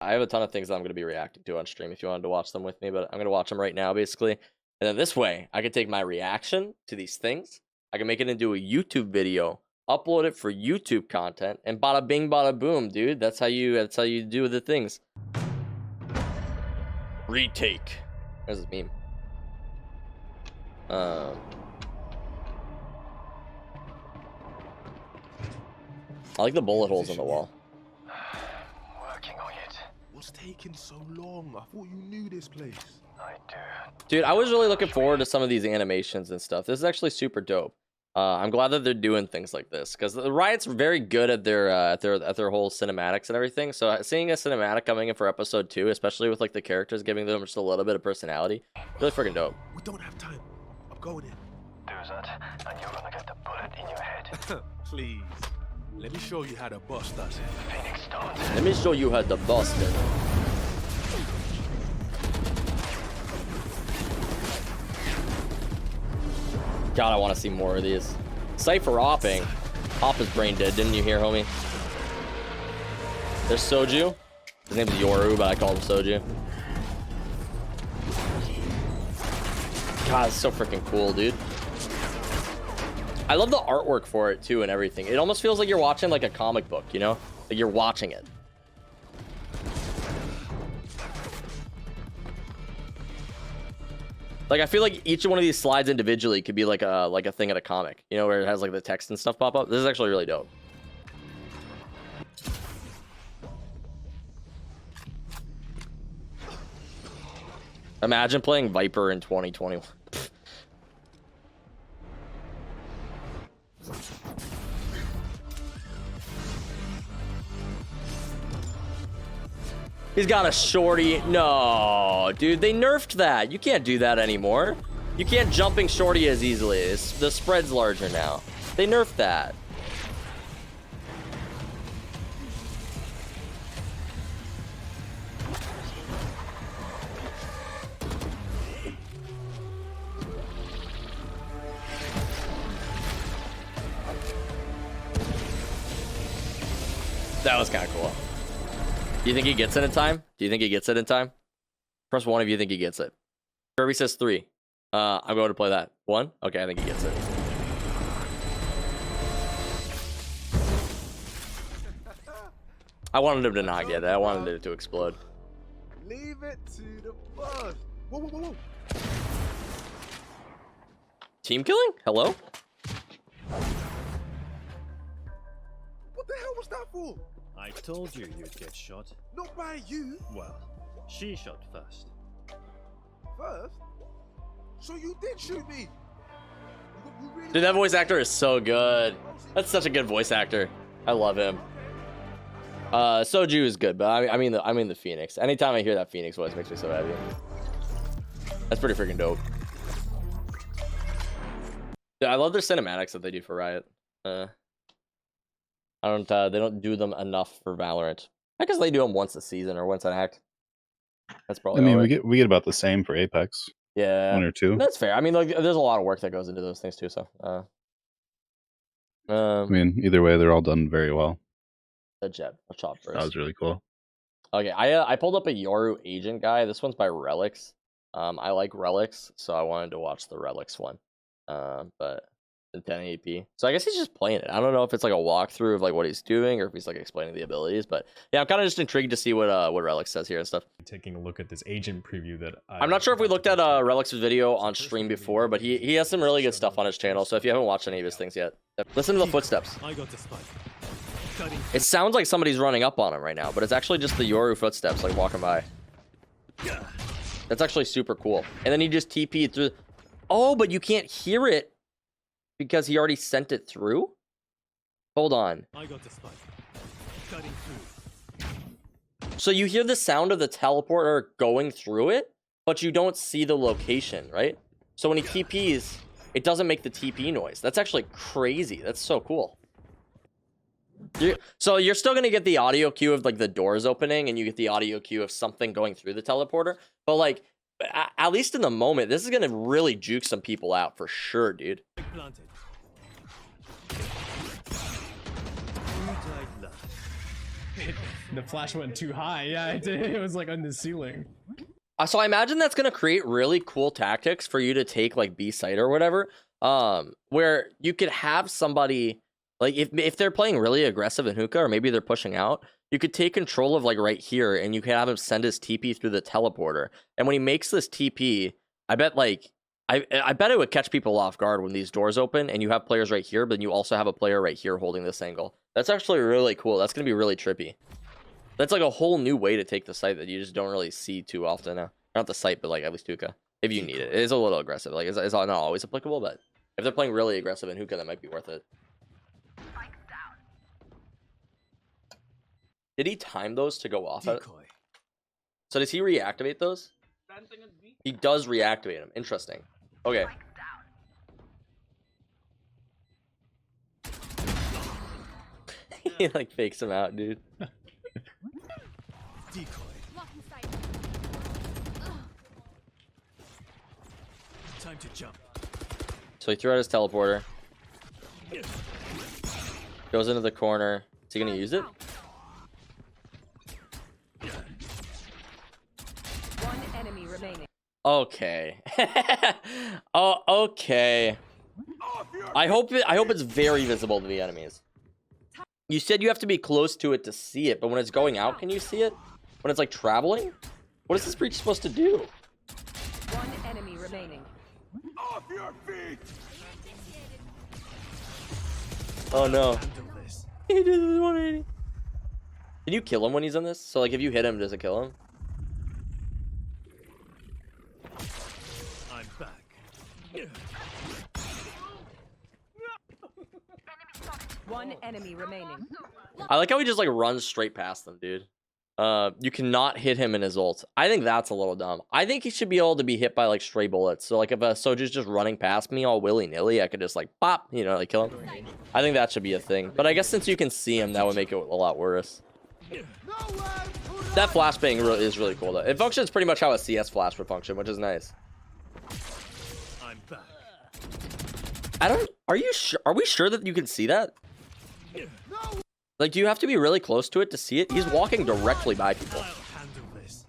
I have a ton of things that I'm going to be reacting to on stream if you wanted to watch them with me, but I'm going to watch them right now, basically. And then this way, I can take my reaction to these things, I can make it into a YouTube video, upload it for YouTube content, and bada bing, bada boom, dude. That's how you do the things. Retake. There's this meme. I like the bullet holes in the wall. Working on it. What's taking so long? I thought you knew this place. I do. Dude, I was really looking forward to some of these animations and stuff. This is actually super dope. I'm glad that they're doing things like this because the Riot's very good at their whole cinematics and everything. So seeing a cinematic coming in for episode 2, especially with like the characters giving them just a little bit of personality, really freaking dope. We don't have time. I'm going in. Do that, and you're gonna get the bullet in your head. Please. Let me show you how the boss does it. Phoenix start. Let me show you how the boss did it. God, I want to see more of these. Cypher opping. Op his brain dead, didn't you hear, homie? There's Soju. His name is Yoru, but I call him Soju. God, it's so freaking cool, dude. I love the artwork for it, too, and everything. It almost feels like you're watching, like, a comic book, you know? Like, you're watching it. Like, I feel like each one of these slides individually could be like a thing in a comic, you know, where it has like the text and stuff pop up. This is actually really dope. Imagine playing Viper in 2021. He's got a shorty. No, dude, they nerfed that. You can't do that anymore. You can't jumping shorty as easily. The spread's larger now. They nerfed that. That was kind of cool. Do you think he gets it in time? Do you think he gets it in time? Press 1 if you think he gets it. Kirby says 3. I'm going to play that. 1? Okay, I think he gets it. I wanted him to not get it. I wanted it to explode. Leave it to the boss. Whoa, whoa, whoa, whoa. Team killing? Hello? What the hell was that for? I told you you'd get shot. Not by you. Well, she shot first. First? So you did shoot me. You really Dude, that voice actor is so good. That's such a good voice actor. I love him. Soju is good, but I mean the Phoenix. Anytime I hear that Phoenix voice, it makes me so happy. That's pretty freaking dope. Dude, I love their cinematics that they do for Riot. They don't do them enough for Valorant. I guess they do them once a season or once an act. That's probably. I mean, all we right. get about the same for Apex. Yeah, 1 or 2. That's fair. I mean, like, there's a lot of work that goes into those things too. So, I mean, either way, they're all done very well. the jet, a chop first. That was really cool. Okay, I pulled up a Yoru agent guy. This one's by Relics. I like Relics, so I wanted to watch the Relics one. But in 1080p. So I guess he's just playing it. I don't know if it's like a walkthrough of like what he's doing or if he's like explaining the abilities. But yeah, I'm kind of just intrigued to see what Relics says here and stuff. Taking a look at this agent preview that I'm not sure if we looked at Relics' video on stream before, but he has some really good stuff on his channel. So if you haven't watched any of his things yet, listen to the footsteps. I got the spike. It sounds like somebody's running up on him right now, but it's actually just the Yoru footsteps like walking by. That's actually super cool. And then he just TP'd through. Oh, but you can't hear it because he already sent it through? Hold on. I got the spike. Cutting through. So you hear the sound of the teleporter going through it, but you don't see the location, right? So when he TPs, it doesn't make the TP noise. That's actually crazy. That's so cool. So you're still going to get the audio cue of like the doors opening, and you get the audio cue of something going through the teleporter. But like, at least in the moment, this is going to really juke some people out for sure, dude. Planted. The flash went too high. Yeah, it did. It was like on the ceiling. So I imagine that's gonna create really cool tactics for you to take like B site or whatever. Where you could have somebody like if they're playing really aggressive in hookah, or maybe they're pushing out, you could take control of like right here, and you could have him send his TP through the teleporter. And when he makes this TP, I bet like I bet it would catch people off guard when these doors open and you have players right here, but you also have a player right here holding this angle. That's actually really cool. That's gonna be really trippy. That's like a whole new way to take the site that you just don't really see too often now. Not the site, but like at least hookah. If you need it. It is a little aggressive. Like it's not always applicable, but if they're playing really aggressive in hookah, that might be worth it. Did he time those to go off? Decoy. So does he reactivate those? He does reactivate them. Interesting. Okay. He like fakes him out, dude. Decoy. Time to jump. So he threw out his teleporter. Goes into the corner. Is he gonna use it? One enemy remaining. Okay. Oh, okay. I hope it's very visible to the enemies. You said you have to be close to it to see it, but when it's going out, can you see it? When it's like traveling? What is this breach supposed to do? One enemy remaining. Off your feet! Oh no. Handle this. He did this 180. Can you kill him when he's in this? So like if you hit him, does it kill him? I'm back. One enemy remaining. I like how he just like runs straight past them, dude. You cannot hit him in his ult. I think that's a little dumb. I think he should be able to be hit by like stray bullets. So like if a soldier's just running past me all willy-nilly, I could just like pop, you know, like kill him. I think that should be a thing. But I guess since you can see him, that would make it a lot worse. That flashbang is really cool though. It functions pretty much how a CS flash would function, which is nice. I'm back. Are you sure? Are we sure that you can see that? Like, do you have to be really close to it to see it? He's walking directly by people. I'll handle this.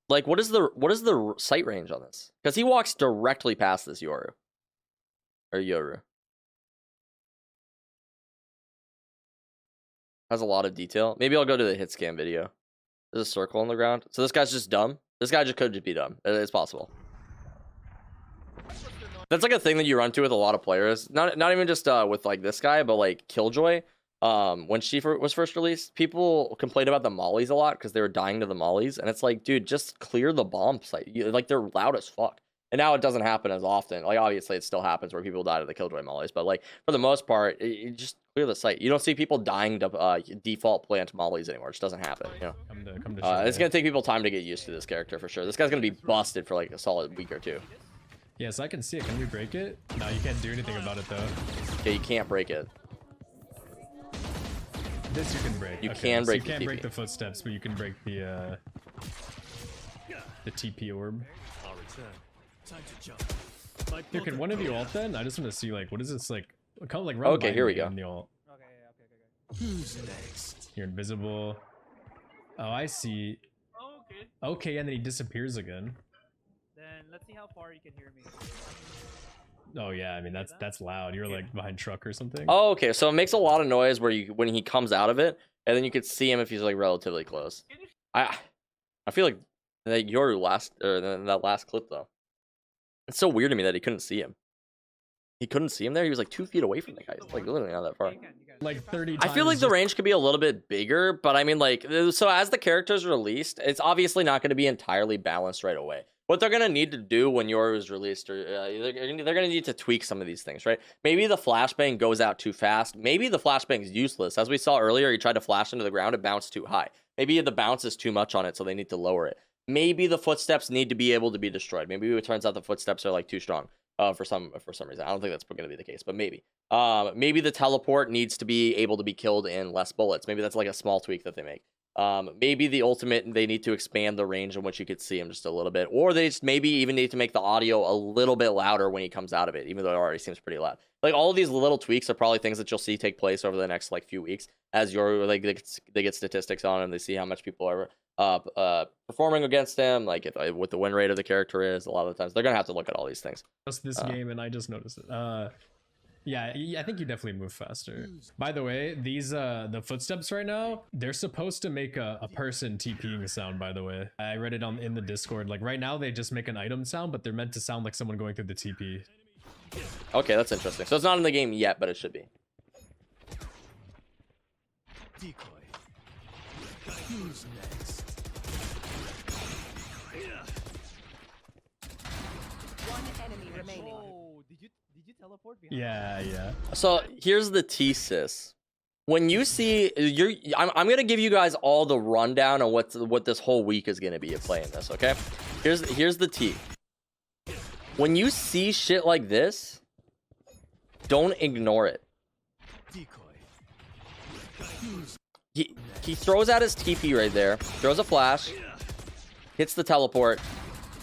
Like, what is the sight range on this? Because he walks directly past this Yoru. Or Yoru. Has a lot of detail. Maybe I'll go to the hit scan video. There's a circle on the ground. So this guy's just dumb. This guy just could just be dumb. It's possible. That's like a thing that you run to with a lot of players. Not even just with like this guy, but like Killjoy. When she was first released, people complained about the mollies a lot because they were dying to the mollies, and it's like, dude, just clear the bomb site. Like they're loud as fuck. And now it doesn't happen as often. Like obviously it still happens where people die to the Killjoy mollies, but like for the most part, you just clear the site. You don't see people dying to default plant mollies anymore. It just doesn't happen. You know. Come to It's gonna take people time to get used to this character for sure. This guy's gonna be busted for like a solid week or two. Yeah, so I can see it. Can we break it? No, you can't do anything about it though. Okay, you can't break it. This you can break. You Okay, can so break you the can't break TP. the footsteps, but you can break the TP orb. I'll return. Time to jump. My Here, can bullet one of you goes. ult then? I just want to see like what is this like? Kind of like run Okay, by here we me go. in the ult. Who's next? You're invisible. Oh, I see. Oh, okay. Okay, and then he disappears again. Then let's see how far you can hear me. Oh yeah, I mean that's loud. You're like behind truck or something. Oh, okay. So it makes a lot of noise where when he comes out of it, and then you could see him if he's like relatively close. I feel like that Yoru that last clip though. It's so weird to me that he couldn't see him. He couldn't see him there. He was like 2 feet away from the guy. He's like literally not that far. You can. Like 30 I times. feel like the just- range could be a little bit bigger, but I mean, like, so as the character's released, it's obviously not going to be entirely balanced right away. What they're going to need to do when Yoru is released, or they're going to need to tweak some of these things, right? Maybe the flashbang goes out too fast. Maybe the flashbang's useless. As we saw earlier, he tried to flash into the ground, it bounced too high. Maybe the bounce is too much on it, so they need to lower it. Maybe the footsteps need to be able to be destroyed. Maybe it turns out the footsteps are like too strong. For some reason. I don't think that's going to be the case, but maybe. Maybe the teleport needs to be able to be killed in less bullets. Maybe that's like a small tweak that they make. Maybe the ultimate, they need to expand the range in which you could see him just a little bit, or they just maybe even need to make the audio a little bit louder when he comes out of it, even though it already seems pretty loud. Like all of these little tweaks are probably things that you'll see take place over the next like few weeks as you're like they get statistics on him, they see how much people are performing against him, like if what the win rate of the character is. A lot of the times they're gonna have to look at all these things. Just this game, and I just noticed it. Yeah, I think you definitely move faster. By the way, these the footsteps right now, they're supposed to make a person TPing sound, by the way. I read it in the Discord. Like right now they just make an item sound, but they're meant to sound like someone going through the TP. Okay, that's interesting. So it's not in the game yet, but it should be. Decoy. Who's next? One enemy remaining. Oh, did you teleport behind? Yeah. So here's the thesis. When you see I'm gonna give you guys all the rundown on what this whole week is gonna be of playing this. Okay, here's the tea. When you see shit like this, don't ignore it. Decoy. He throws out his TP right there, throws a flash, hits the teleport,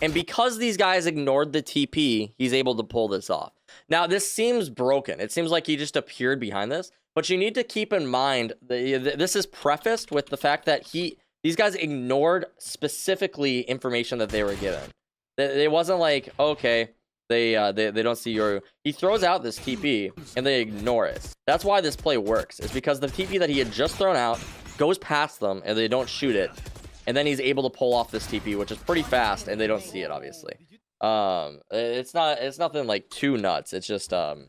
and because these guys ignored the TP, he's able to pull this off. Now, this seems broken. It seems like he just appeared behind this, but you need to keep in mind this is prefaced with the fact that these guys ignored specifically information that they were given. It wasn't like, okay, they don't see Yoru. He throws out this TP and they ignore it. That's why this play works. It's because the TP that he had just thrown out goes past them and they don't shoot it, and then he's able to pull off this TP, which is pretty fast, and they don't see it obviously. It's nothing like too nuts. It's just this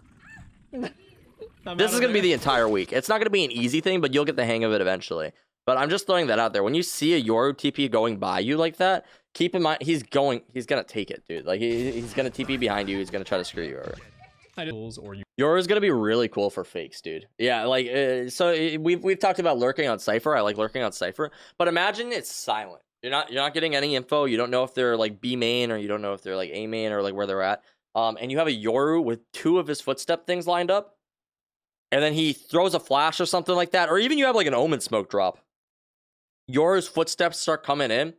is gonna be the entire week. It's not gonna be an easy thing, but you'll get the hang of it eventually. But I'm just throwing that out there. When you see a Yoru TP going by you like that, keep in mind he's gonna take it, dude. Like he's gonna TP behind you. He's gonna try to screw you over. Yoru is gonna be really cool for fakes, dude. Yeah, like so we've talked about lurking on Cypher. I like lurking on Cypher, but imagine it's silent. You're not getting any info. You don't know if they're like B main or you don't know if they're like A main or like where they're at. And you have a Yoru with 2 of his footstep things lined up, and then he throws a flash or something like that, or even you have like an Omen smoke drop. Yoru's footsteps start coming in.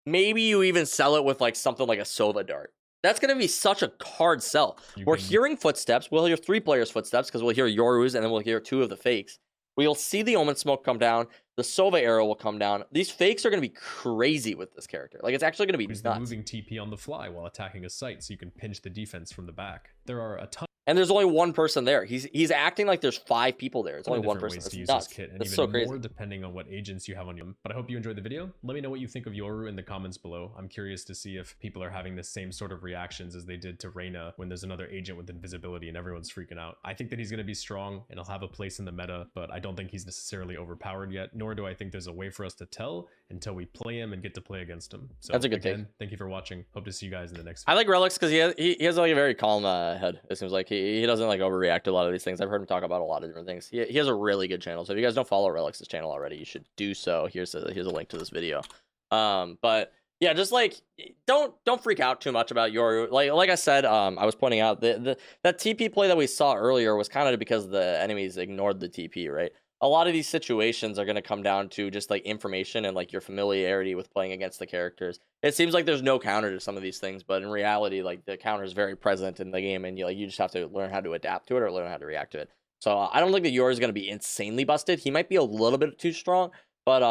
Maybe you even sell it with like something like a Sova dart. That's going to be such a hard sell. We're hearing footsteps. We'll hear 3 players' footsteps because we'll hear Yoru's and then we'll hear 2 of the fakes. We'll see the Omen smoke come down. The Sova arrow will come down. These fakes are going to be crazy with this character. Like, it's actually going to be He's nuts. moving TP on the fly while attacking a site, so you can pinch the defense from the back. There are a ton. And there's only one person there. He's acting like there's 5 people there. It's only one person. Ways to use Nuts. this kit, and That's even so crazy. more depending on what agents you have on you. But I hope you enjoyed the video. Let me know what you think of Yoru in the comments below. I'm curious to see if people are having the same sort of reactions as they did to Reyna when there's another agent with invisibility and everyone's freaking out. I think that he's going to be strong and he'll have a place in the meta, but I don't think he's necessarily overpowered yet, nor do I think there's a way for us to tell until we play him and get to play against him. So That's a good again, take. thank you for watching. Hope to see you guys in the next I video. like Relix because he has like a very calm head. It seems like he doesn't like overreact to a lot of these things. I've heard him talk about a lot of different things. He has a really good channel. So if you guys don't follow Relix's channel already, you should do so. Here's a link to this video. But yeah, just like don't freak out too much about Yoru. Like I said, I was pointing out that TP play that we saw earlier was kind of because the enemies ignored the TP, right? A lot of these situations are going to come down to just like information and like your familiarity with playing against the characters. It seems like there's no counter to some of these things, but in reality, like the counter is very present in the game, and you just have to learn how to adapt to it or learn how to react to it. So I don't think that Yoru is going to be insanely busted. He might be a little bit too strong, but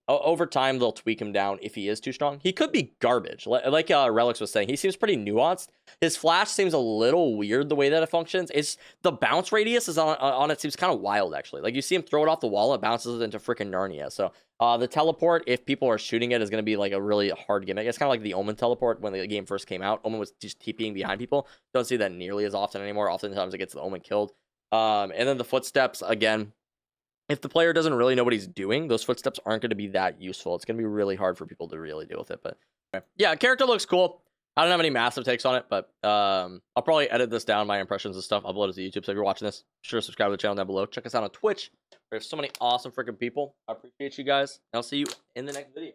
over time they'll tweak him down if he is too strong. He could be garbage, like Relix was saying. He seems pretty nuanced. His flash seems a little weird the way that it functions. It's the bounce radius is on it seems kind of wild actually. Like you see him throw it off the wall, it bounces it into freaking Narnia. So the teleport, if people are shooting it, is going to be like a really hard gimmick. It's kind of like the Omen teleport when the game first came out. Omen was just TPing behind people. Don't see that nearly as often anymore. Oftentimes it gets the Omen killed. And then the footsteps again. If the player doesn't really know what he's doing, those footsteps aren't going to be that useful. It's going to be really hard for people to really deal with it. But yeah, character looks cool. I don't have any massive takes on it, but I'll probably edit this down, my impressions and stuff, upload it to YouTube. So if you're watching this, be sure to subscribe to the channel down below. Check us out on Twitch. There's so many awesome freaking people. I appreciate you guys. And I'll see you in the next video.